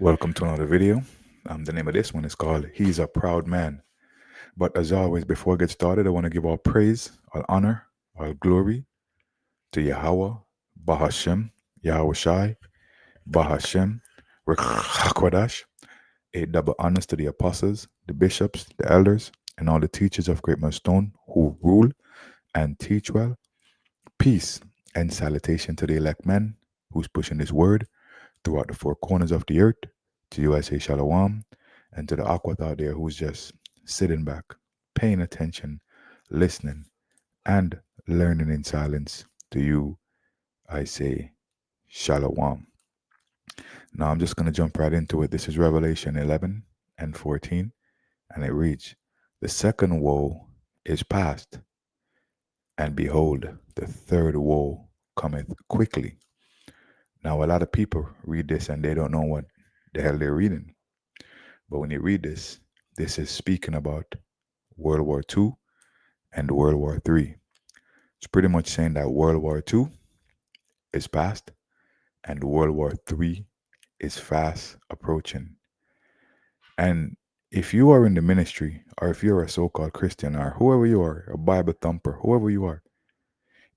Welcome to another video. The name of this one is called He's a Proud Man. But as always, before I get started, I want to give all praise, all honor, all glory to Yahweh, Bahashem, Yahweh Shai, Bahashem, Hakwadash. A double honors to the apostles, the bishops, the elders, and all the teachers of Great Millstone who rule and teach well. Peace and salutation to the elect men who's pushing this word throughout the four corners of the earth. To you, I say Shalom. And to the Akwat out there who's just sitting back, paying attention, listening, and learning in silence. To you, I say Shalom. Now I'm just going to jump right into it. This is Revelation 11 and 14, and it reads, "The second woe is past, and behold, the third woe cometh quickly." Now, a lot of people read this and they don't know what the hell they're reading. But when you read this, this is speaking about World War II and World War III. It's pretty much saying that World War II is past and World War III is fast approaching. And if you are in the ministry, or if you're a so-called Christian, or whoever you are, a Bible thumper, whoever you are,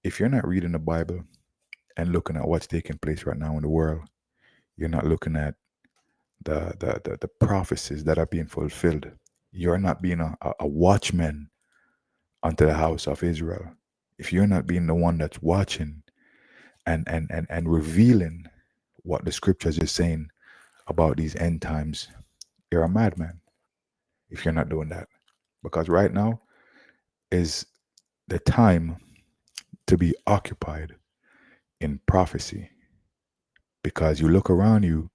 if you're not reading the Bible and looking at what's taking place right now in the world, you're not looking at the prophecies that are being fulfilled. You're not being a watchman unto the house of Israel. If you're not being the one that's watching and revealing what the scriptures is saying about these end times, you're a madman if you're not doing that. Because right now is the time to be occupied in prophecy. Because you look around you,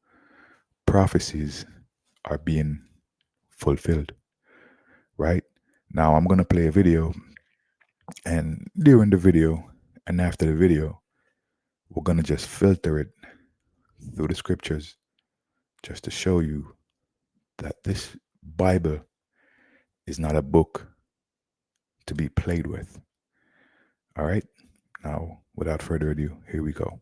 prophecies are being fulfilled. Right? Now I'm gonna play a video, and during the video and after the video, we're gonna just filter it through the scriptures just to show you that this Bible is not a book to be played with. All right? Now, without further ado, here we go.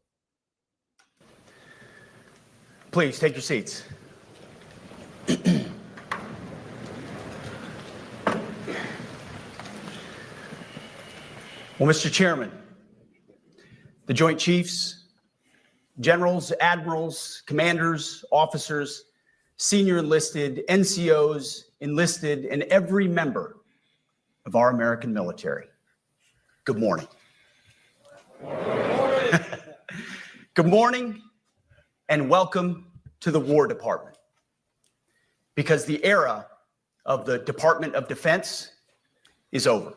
Please take your seats. Well, Mr. Chairman, the Joint Chiefs, generals, admirals, commanders, officers, senior enlisted, NCOs, enlisted, and every member of our American military, good morning. Good morning and welcome to the War Department. Because the era of the Department of Defense is over.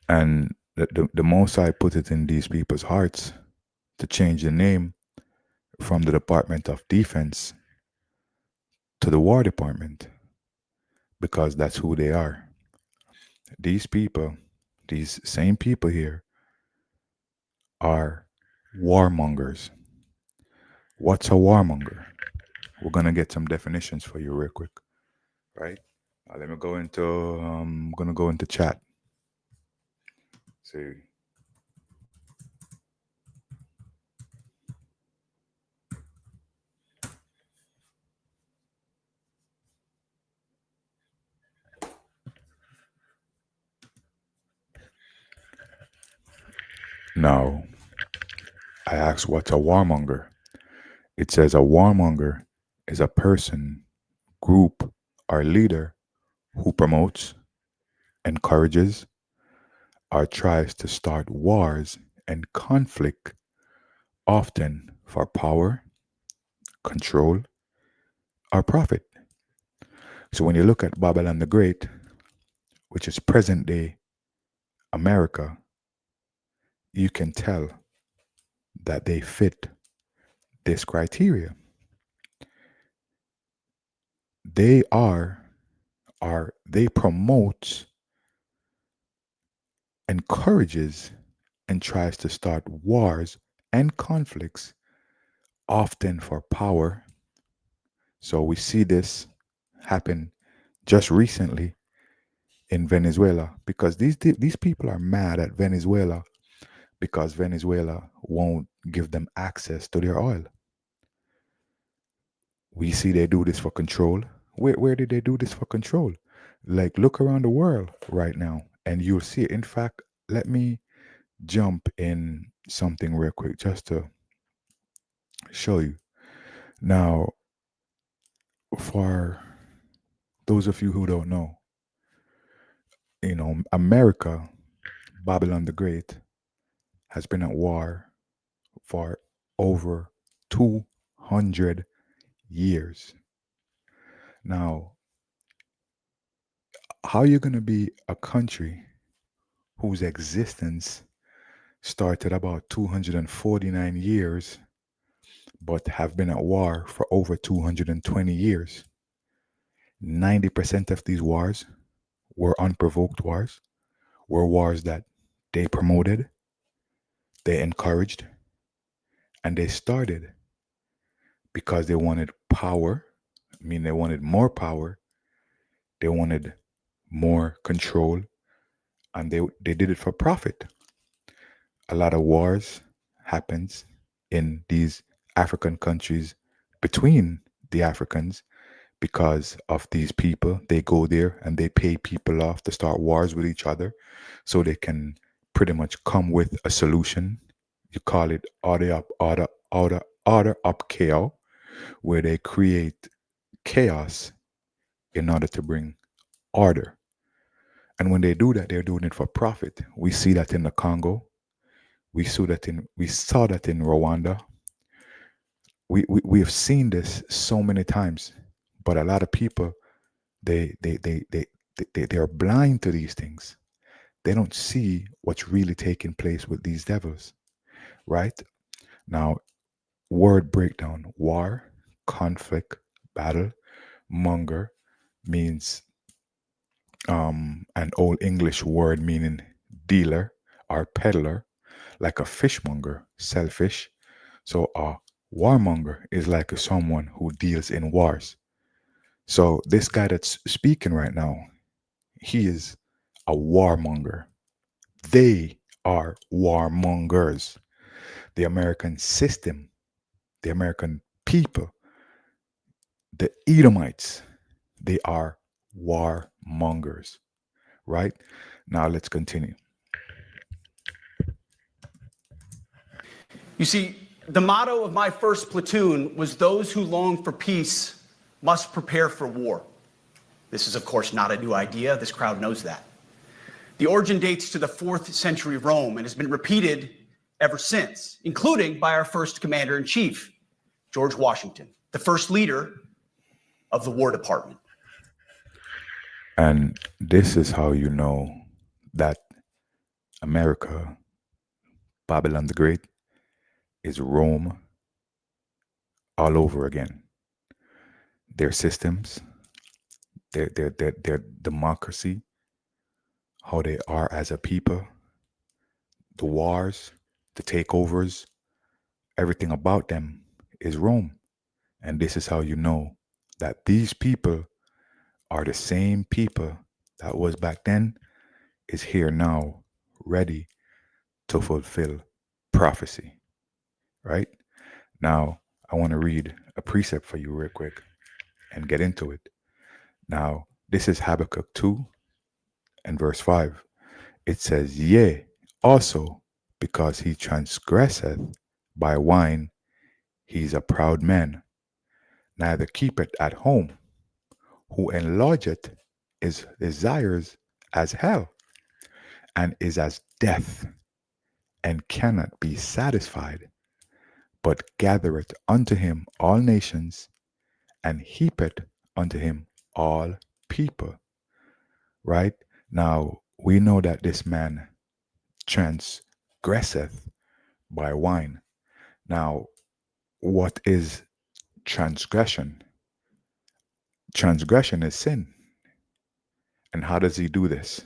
And the Most High put it in these people's hearts to change the name from the Department of Defense to the War Department, because that's who they are. These people, these same people here, are warmongers. What's a warmonger? We're gonna get some definitions for you real quick, right? Let me go into. I'm gonna go into chat. See. Now, I asked, what's a warmonger? It says a warmonger is a person, group, or leader who promotes, encourages, or tries to start wars and conflict, often for power, control, or profit. So when you look at Babylon the Great, which is present day America, you can tell that they fit this criteria. They they promote, encourages, and tries to start wars and conflicts, often for power. So we see this happen just recently in Venezuela, because these people are mad at Venezuela because Venezuela won't give them access to their oil. We see they do this for control. Where did they do this for control? Like, look around the world right now, and you'll see it. In fact, let me jump in something real quick just to show you. Now, for those of you who don't know, America, Babylon the Great, has been at war for over 200 years. Now, how are you going to be a country whose existence started about 249 years, but have been at war for over 220 years? 90% of these wars were unprovoked wars, were wars that they promoted, they encouraged, and they started because they wanted power. I mean, they wanted more power, they wanted more control, and they did it for profit. A lot of wars happens in these African countries between the Africans because of these people. They go there and they pay people off to start wars with each other so they can pretty much come with a solution. You call it order up chaos, where they create chaos in order to bring order. And when they do that, they're doing it for profit. We see that in the Congo. We saw that in Rwanda. We have seen this so many times, but a lot of people they are blind to these things. They don't see what's really taking place with these devils, right? Now, word breakdown: war, conflict, battle. Monger means an old English word meaning dealer or peddler, like a fishmonger, sell fish. So a warmonger is like someone who deals in wars. So this guy that's speaking right now, he is a warmonger. They are warmongers. The American system, the American people, the Edomites, they are warmongers, right? Now let's continue. You see, the motto of my first platoon was those who long for peace must prepare for war. This is, of course, not a new idea. This crowd knows that. The origin dates to the 4th century Rome and has been repeated ever since, including by our first commander in chief, George Washington, the first leader of the War Department. And this is how you know that America, Babylon the Great, is Rome all over again. Their systems, their democracy, how they are as a people, the wars, the takeovers, everything about them is Rome. And this is how you know that these people are the same people that was back then, is here now, ready to fulfill prophecy, right? Now, I want to read a precept for you real quick and get into it. Now, this is Habakkuk 2 and verse 5. It says, Yea, also because he transgresseth by wine, he is a proud man, neither keepeth at home, who enlargeth his desires as hell, and is as death, and cannot be satisfied, but gathereth unto him all nations, and heapeth unto him all people. Right? Now, we know that this man transgresseth by wine. Now, what is transgression? Transgression is sin. And how does he do this?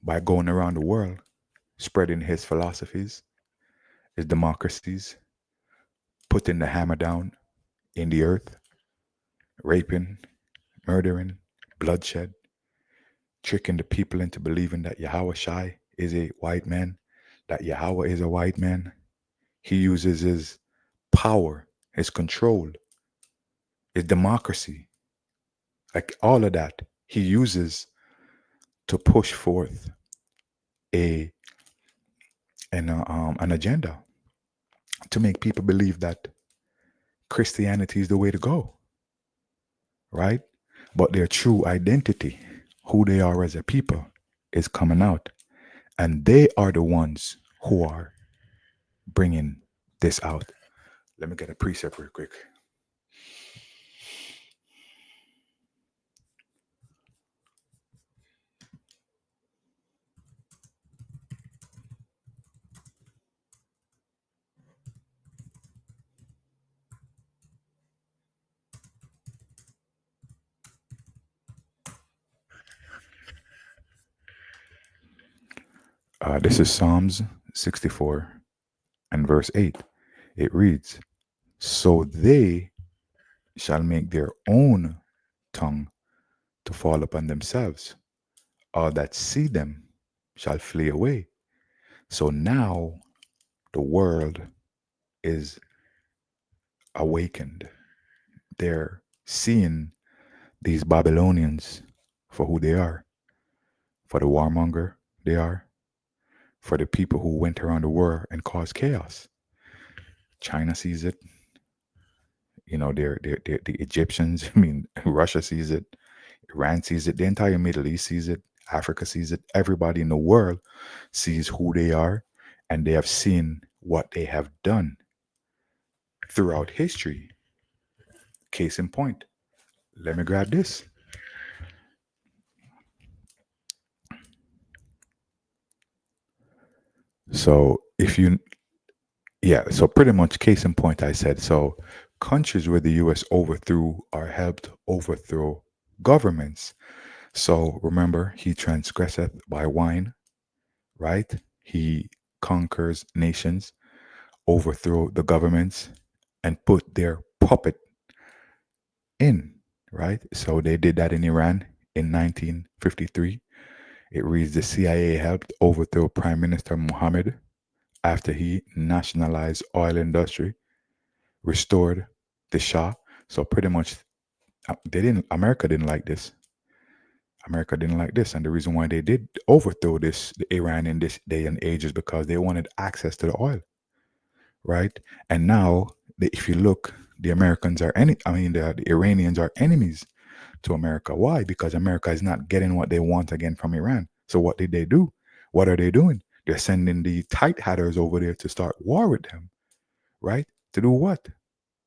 By going around the world, spreading his philosophies, his democracies, putting the hammer down in the earth, raping, murdering, bloodshed, tricking the people into believing that Yahweh Shai is a white man, that Yahweh is a white man. He uses his power, his control, It's democracy. Like all of that, he uses to push forth a an agenda to make people believe that Christianity is the way to go, right? But their true identity, who they are as a people, is coming out. And they are the ones who are bringing this out. Let me get a precept real quick. This is Psalms 64 and verse 8. It reads, "So they shall make their own tongue to fall upon themselves. All that see them shall flee away." So now the world is awakened. They're seeing these Babylonians for who they are, for the warmonger they are, for the people who went around the world and caused chaos. China sees it. You know, they're the Egyptians, I mean, Russia sees it, Iran sees it, the entire Middle East sees it, Africa sees it, everybody in the world sees who they are, and they have seen what they have done throughout history. Case in point, let me grab this. So, if you, yeah, so pretty much case in point, I said, so countries where the US overthrew or helped overthrow governments. So remember, he transgresseth by wine, right? He conquers nations, overthrow the governments, and put their puppet in, right? So they did that in Iran in 1953. It reads the CIA helped overthrow Prime Minister Mohammed after he nationalized oil industry, restored the Shah. So pretty much America didn't like this. America didn't like this. And the reason why they did overthrow the Iran in this day and age is because they wanted access to the oil, right? And now, if you look, the Americans are the Iranians are enemies to America. Why? Because America is not getting what they want again from Iran. So what did they do? What are they doing? They're sending the tight hatters over there to start war with them, right? To do what?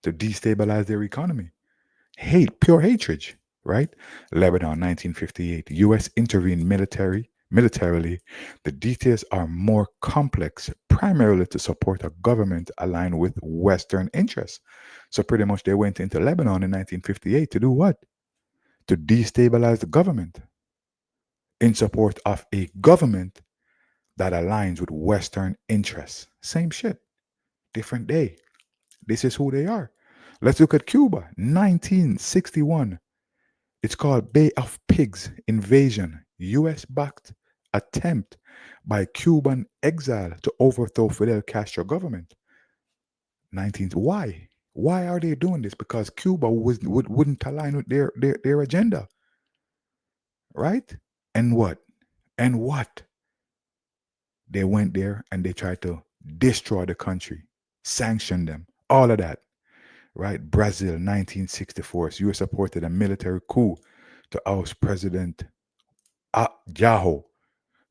To destabilize their economy. Hate, pure hatred, right? Lebanon, 1958. U.S. intervened militarily. The details are more complex, primarily to support a government aligned with Western interests. So pretty much they went into Lebanon in 1958 to do what? To destabilize the government in support of a government that aligns with Western interests. Same shit, different day. This is who they are. Let's look at Cuba, 1961. It's called Bay of Pigs invasion, US backed attempt by Cuban exile to overthrow Fidel Castro government. 19 Why? Why are they doing this? Because Cuba wouldn't align with their agenda, right? And what? And what? They went there and they tried to destroy the country, sanction them, all of that, right? Brazil, 1964. So US supported a military coup to oust President Jaho.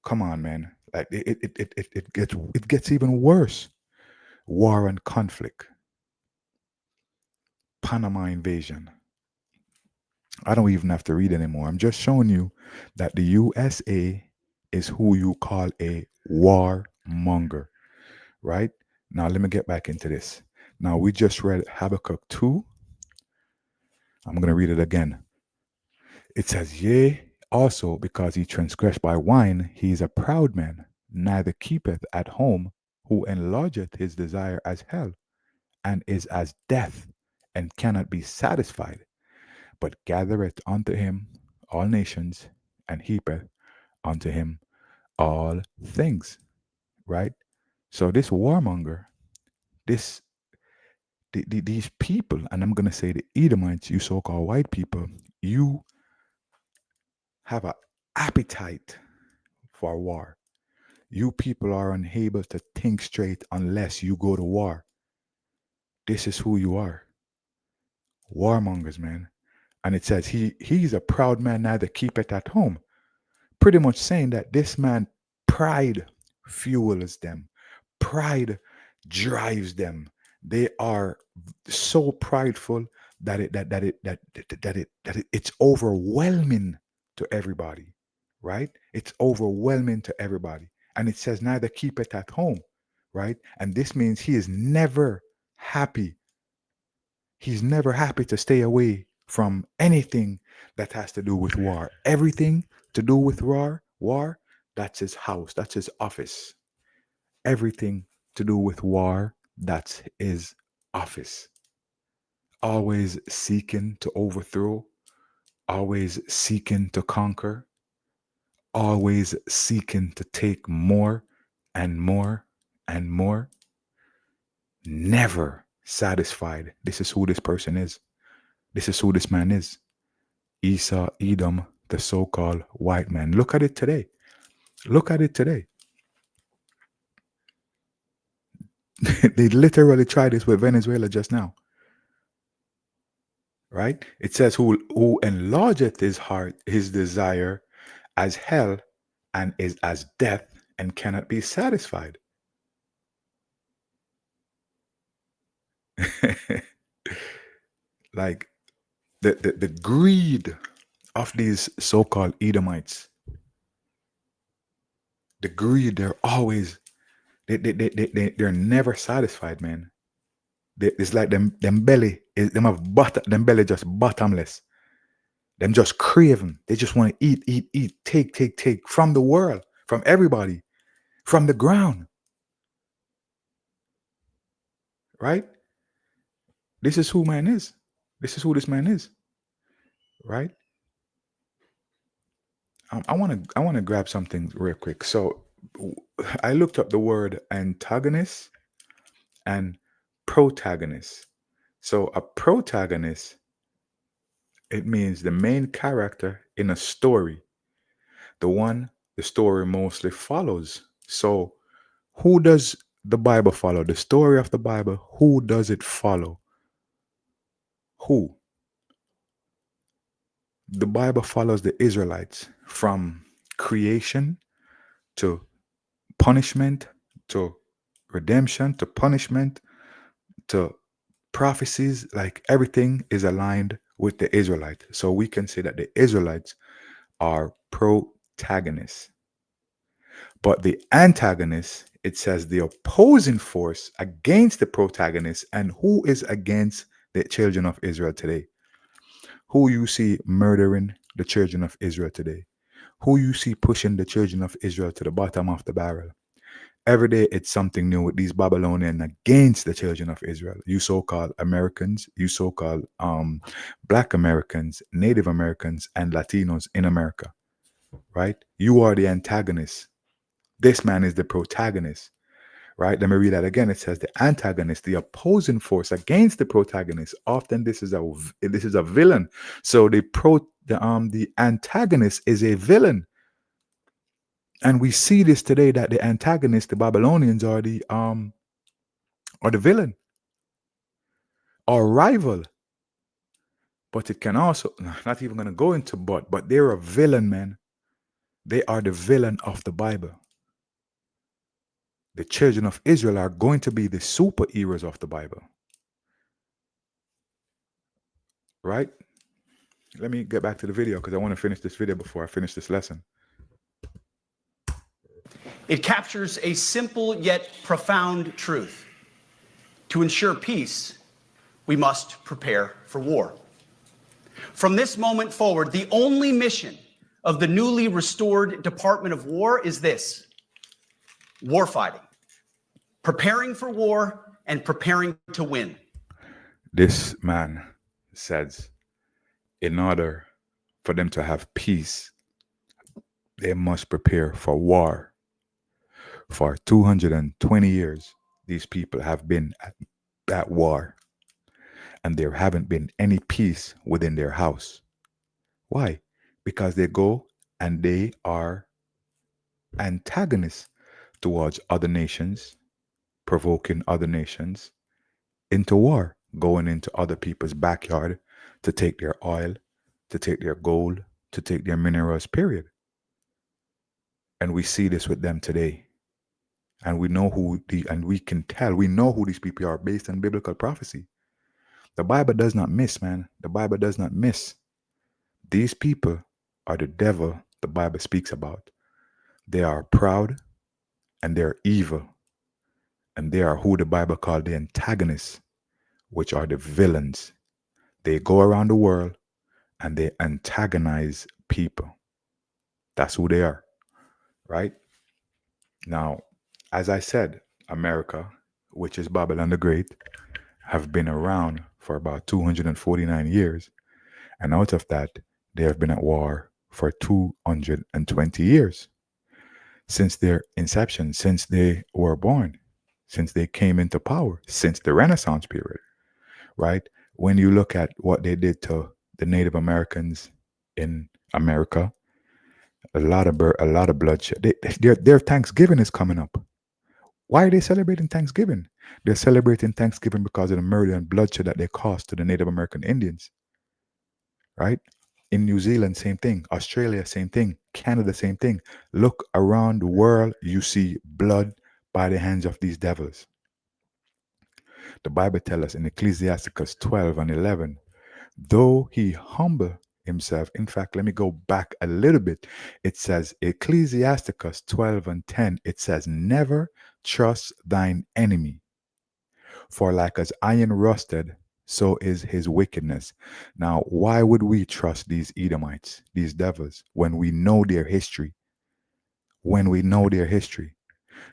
Come on, man. Like it gets even worse. War and conflict. Panama invasion. I don't even have to read anymore. I'm just showing you that the USA is who you call a warmonger, right? Now let me get back into this. Now we just read Habakkuk 2. I'm gonna read it again. It says, "Yea, also because he transgressed by wine, he is a proud man, neither keepeth at home, who enlargeth his desire as hell, and is as death, and cannot be satisfied, but gathereth unto him all nations, and heapeth unto him all things." Right? So this warmonger, this these people, and I'm going to say the Edomites, you so-called white people, you have an appetite for war. You people are unable to think straight unless you go to war. This is who you are. Warmongers, man. And it says he's a proud man, neither keep it at home. Pretty much saying that this man, pride fuels them. Pride drives them. They are so prideful that it's overwhelming to everybody, right? It's overwhelming to everybody. And it says neither keep it at home, right? And this means he is never happy. He's never happy to stay away from anything that has to do with war. Everything to do with war, that's his house, that's his office. Everything to do with war, that's his office. Always seeking to overthrow, always seeking to conquer, always seeking to take more and more and more. Never satisfied. This is who this person is. This is who this man is. Esau, Edom, the so-called white man. Look at it today. Look at it today. They literally tried this with Venezuela just now. Right? It says, who enlargeth his heart, his desire as hell, and is as death, and cannot be satisfied. Like the greed of these so-called Edomites. The greed, they're always they're never satisfied, man. It's like them belly them belly just bottomless. Them just craving. They just want to eat, take from the world, from everybody, from the ground. Right? This is who man is. This is who this man is. Right? I want to grab something real quick. So I looked up the word antagonist and protagonist. So a protagonist, it means the main character in a story, the one the story mostly follows. So who does the Bible follow? The story of the Bible, who does it follow? Who? The Bible follows the Israelites from creation to punishment to redemption to punishment to prophecies. Like everything is aligned with the Israelite. So we can say that the Israelites are protagonists. But the antagonist, it says the opposing force against the protagonist. And who is against the children of Israel today? Who you see murdering the children of Israel today? Who you see pushing the children of Israel to the bottom of the barrel? Every day it's something new with these Babylonians against the children of Israel. You so-called Americans, you so-called Black Americans, Native Americans, and Latinos in America, right? You are the antagonist. This man is the protagonist, right? Let me read that again. It says the antagonist, the opposing force against the protagonist. Often this is a villain. So the antagonist is a villain. And we see this today, that the antagonist, the Babylonians, are the villain or rival. But it can also, not even going to go into but they're a villain, man. They are the villain of the Bible. The children of Israel are going to be the superheroes of the Bible. Right? Let me get back to the video because I want to finish this video before I finish this lesson. It captures a simple yet profound truth. To ensure peace, we must prepare for war. From this moment forward, the only mission of the newly restored Department of War is this: war fighting, preparing for war, and preparing to win. This man says, in order for them to have peace, they must prepare for war. For 220 years, these people have been at war. and there haven't been any peace within their house. Why? Because they go and they are antagonists towards other nations, provoking other nations into war, going into other people's backyard to take their oil, to take their gold, to take their minerals, period. And we see this with them today. And we know and we can tell, we know who these people are based on biblical prophecy. The Bible does not miss, man. The Bible does not miss. These people are the devil the Bible speaks about. They are proud and they're evil. And they are who the Bible called the antagonists, which are the villains. They go around the world and they antagonize people. That's who they are, right? Now, as I said, America, which is Babylon the Great, have been around for about 249 years. And out of that, they have been at war for 220 years since their inception, since they were born, since they came into power, since the Renaissance period, right? When you look at what they did to the Native Americans in America, a lot of bloodshed. Their Thanksgiving is coming up. Why are they celebrating Thanksgiving? They're celebrating Thanksgiving because of the murder and bloodshed that they caused to the Native American Indians, right? In New Zealand, same thing. Australia, same thing. Canada, same thing. Look around the world, you see blood by the hands of these devils. The Bible tells us in Ecclesiasticus 12 and 11, though he humble himself. In fact, let me go back a little bit. It says, Ecclesiasticus 12 and 10, it says, never trust thine enemy, for like as iron rusted, so is his wickedness. Now, why would we trust these Edomites, these devils, when we know their history? When we know their history.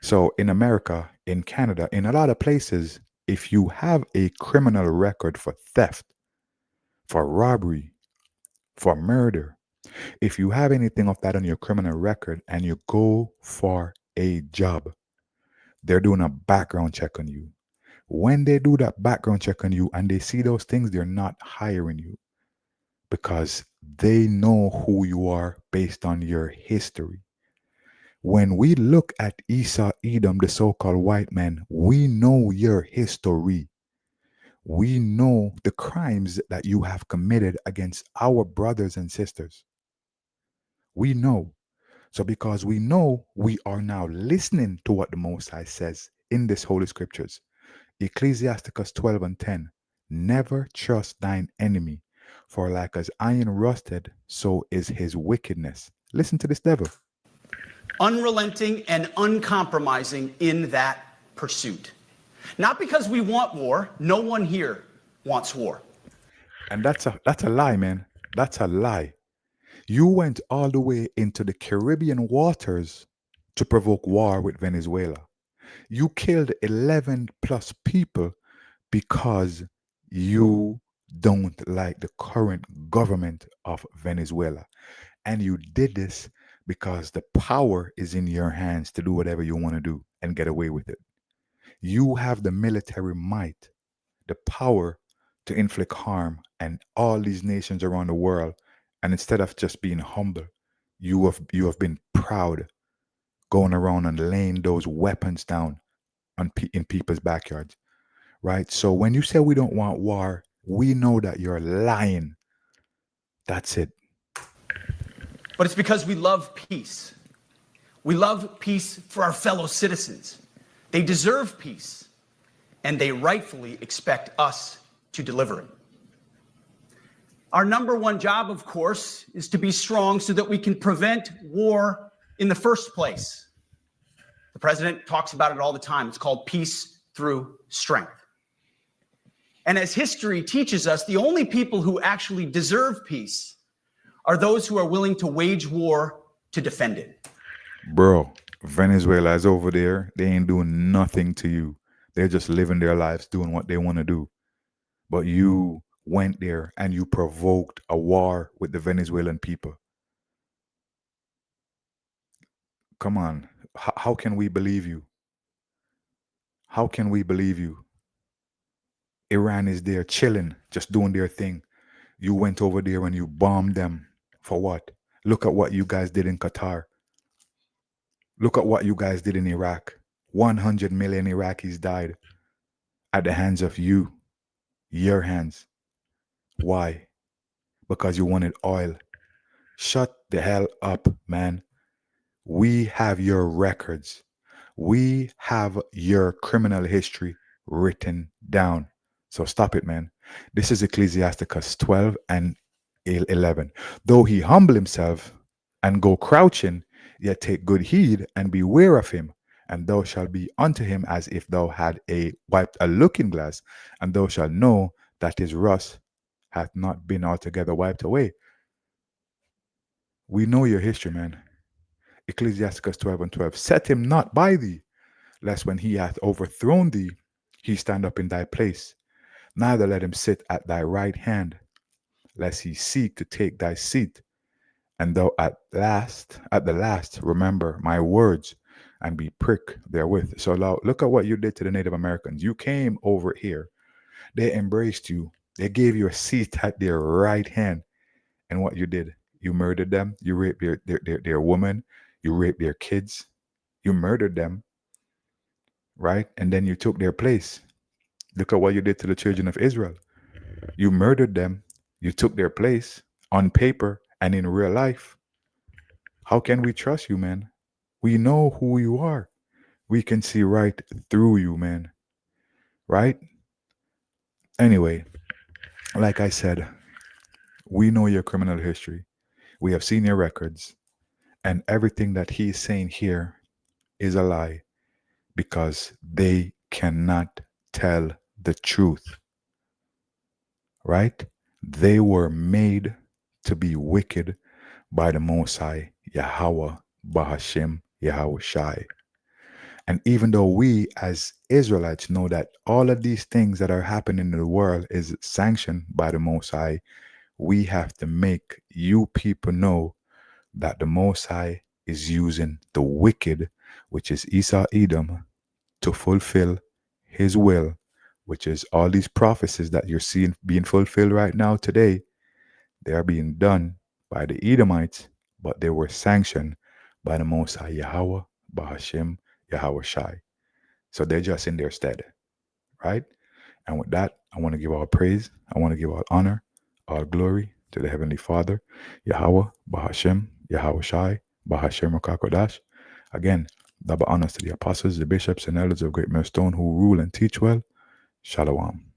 So in America, in Canada, in a lot of places, if you have a criminal record for theft, for robbery, for murder, if you have anything of that on your criminal record and you go for a job, they're doing a background check on you. When they do that background check on you and they see those things, they're not hiring you because they know who you are based on your history. When we look at Esau, Edom, the so called white man, we know your history. We know the crimes that you have committed against our brothers and sisters. We know. So, because we know, we are now listening to what the Most High says in this Holy Scriptures. Ecclesiasticus 12 and 10. Never trust thine enemy, for like as iron rusted, so is his wickedness. Listen to this devil. Unrelenting and uncompromising in that pursuit. Not because we want war. No one here wants war. And that's a lie, man. That's a lie. You went all the way into the Caribbean waters to provoke war with Venezuela. You killed 11 plus people because you don't like the current government of Venezuela. And you did this because the power is in your hands to do whatever you want to do and get away with it. You have the military might, the power to inflict harm and all these nations around the world. And instead of just being humble, you have been proud, going around and laying those weapons down in people's backyards, right? So when you say we don't want war, we know that you're lying. That's it. But it's because we love peace. We love peace for our fellow citizens. They deserve peace, and they rightfully expect us to deliver it. Our number one job, of course, is to be strong so that we can prevent war in the first place. The president talks about it all the time. It's called peace through strength. And as history teaches us, the only people who actually deserve peace are those who are willing to wage war to defend it. Bro, Venezuela is over there. They ain't doing nothing to you. They're just living their lives doing what they want to do. But you went there and you provoked a war with the Venezuelan people. Come on. How can we believe you? How can we believe you? Iran is there chilling, just doing their thing. You went over there and you bombed them. For what? Look at what you guys did in Qatar. Look at what you guys did in Iraq. 100 million Iraqis died at the hands of you, your hands. Why? Because you wanted oil. Shut the hell up, man. We have your records. We have your criminal history written down. So stop it, man. This is Ecclesiasticus 12 and 11. Though he humble himself and go crouching, yet take good heed and beware of him. And thou shalt be unto him as if thou had wiped a looking glass, and thou shalt know that his rust hath not been altogether wiped away. We know your history, man. Ecclesiasticus 12 and 12. Set him not by thee, lest when he hath overthrown thee, he stand up in thy place. Neither let him sit at thy right hand, lest he seek to take thy seat. And thou at the last, remember my words and be pricked therewith. So now look at what you did to the Native Americans. You came over here. They embraced you. They gave you a seat at their right hand. And what you did, you murdered them. You raped their women. You raped their kids. You murdered them, right? And then you took their place. Look at what you did to the children of Israel. You murdered them. You took their place on paper and in real life. How can we trust you, man? We know who you are. We can see right through you, man. Right? Anyway, like I said, we know your criminal history. We have seen your records. And everything that he's saying here is a lie because they cannot tell the truth. Right? They were made to be wicked by the Most High, Yahweh, Bahashim, Yahweh Shai. And even though we as Israelites know that all of these things that are happening in the world is sanctioned by the Most High, we have to make you people know that the Most High is using the wicked, which is Esau Edom, to fulfill his will, which is all these prophecies that you're seeing being fulfilled right now today. They are being done by the Edomites, but they were sanctioned by the Most High Yahweh, Bahashim, Yahweh Shai. So they're just in their stead, right? And with that, I want to give all praise. I want to give all honor, all glory to the Heavenly Father, Yahweh, Bahashim, Yahweh Shai, Bahashim Rakakodash. Again, double honors to the apostles, the bishops, and elders of Great Millstone who rule and teach well. Shalom.